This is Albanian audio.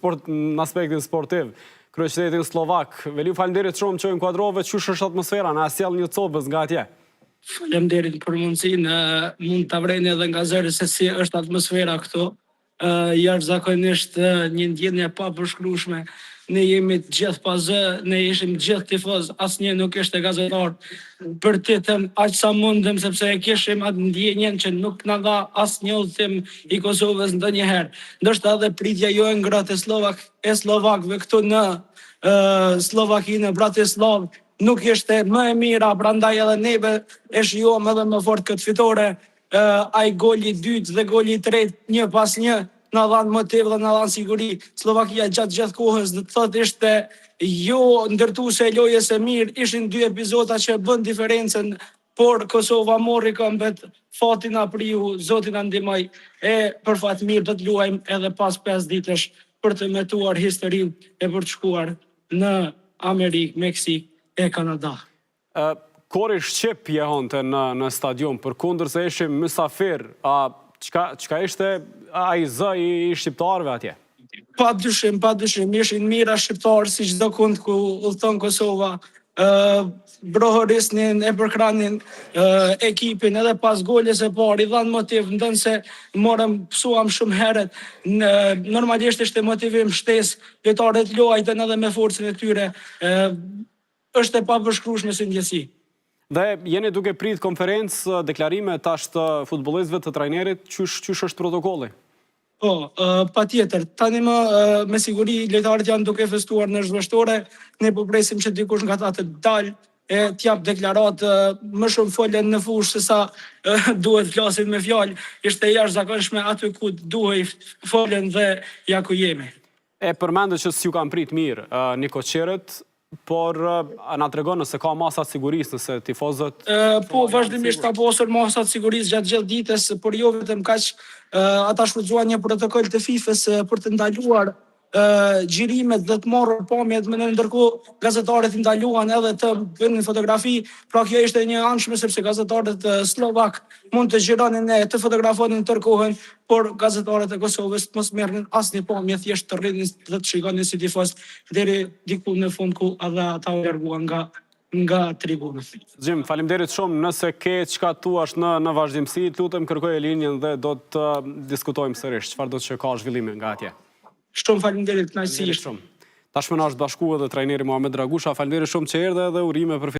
në aspektin sportiv, kryeqytetin slovak. Veli, faleminderit shumë që inkuadrove ç'është atmosfera, na sjell një copës nga atje. Faleminderit për mundësinë, mund ta vreni edhe nga zëri se si është atmosfera këtu. Jashtëzakonisht një ndjenje e papërshkrueshme. Ne jemi të gjithë pa zë, ne ishim gjithë tifoz, asnjë nuk ishte gazetar. Për të them aq sa mundem sepse e kishim atë ndjenjen që nuk na dha asnjë udhëtim i Kosovës ndonjëherë. Ndoshta edhe pritja jo e ngrohtë e slovakëve këtu në Slovakinë, Bratislav, nuk ishte më e mira, prandaj edhe neve e shijuam edhe më fort këtë fitore. Ai goli i dytë dhe goli i tretë një pas një na dhanë motiv dhe na dhanë siguri. Slovakia gjatë gjithë kohës do të thotë ishte jo ndërtuese e lojës së mirë, ishin dy epizoda që bën diferencën, por Kosova morri këmbët, fati na priu, Zoti na ndihmoi e për fat mirë do të luajmë edhe pas 5 ditësh për të metuar historinë e për të shkuar në Amerikë, Meksik e Kanada. Kori Shqip jehonte në stadion, përkundër se ishim mysafir, çka ishte ai zë i shqiptarëve atje? Pa dyshim, ishin mira shqiptarë si çdo kund ku udhton Kosova. Brohorisnin e përkranin ekipin edhe pas goles e parë, i dhanë motiv, ndonse psuam shumë herët. Normalisht ishte motivim shtesë, lojtarët luajtën edhe me forcën e tyre. Është e papërshkrueshme si ndjesi. Dhe jeni duke prit konferencë, deklarime tash të futbollistëve, të trajnerit, ç'është protokolli? Po, patjetër. Tani me siguri lojtarët janë duke festuar në zhveshtore, ne po presim që dikush nga ata të dalë e t'jap deklaratë, më shumë folen në fushë se sa duhet flasin me fjalë. Ishte jashtëzakonshme aty ku duhej folen dhe ja ku jemi. E përmendë që s'ju kanë prit mirë një koçerët, por na tregon nëse ka masat sigurisë, nëse tifozët... Po, vazhdimisht ka pasur masat sigurisë gjatë gjithë ditës, por jo vetëm kaq, ata shfrytzuan një protokoll të FIFA-s për të ndaluar xhirimet dhe të marrë pamjet, ndërkohë gazetarët i ndaluan edhe të bënin fotografi, pra kjo ishte një anshme sepse gazetarët slovak mund të xhironin e të fotografonin tërkohën, por gazetarët e Kosovës mos merrnin asnjë pamje, thjesht të rrinin dhe të shikonin si tifoz deri diku në fund ku edhe ata u larguan nga tribunët. Gjim, faleminderit shumë, nëse ke çka thuash në vazhdimsi, lutem kërkoj linjën dhe do të diskutojmë sërish çfarë do të që ka zhvillime nga atje. Shumë faleminderit, kënaqësi ishte. Tashmë na është bashkuar edhe trajneri Muhamet Dragusha. Faleminderit shumë që erdhe dhe urime për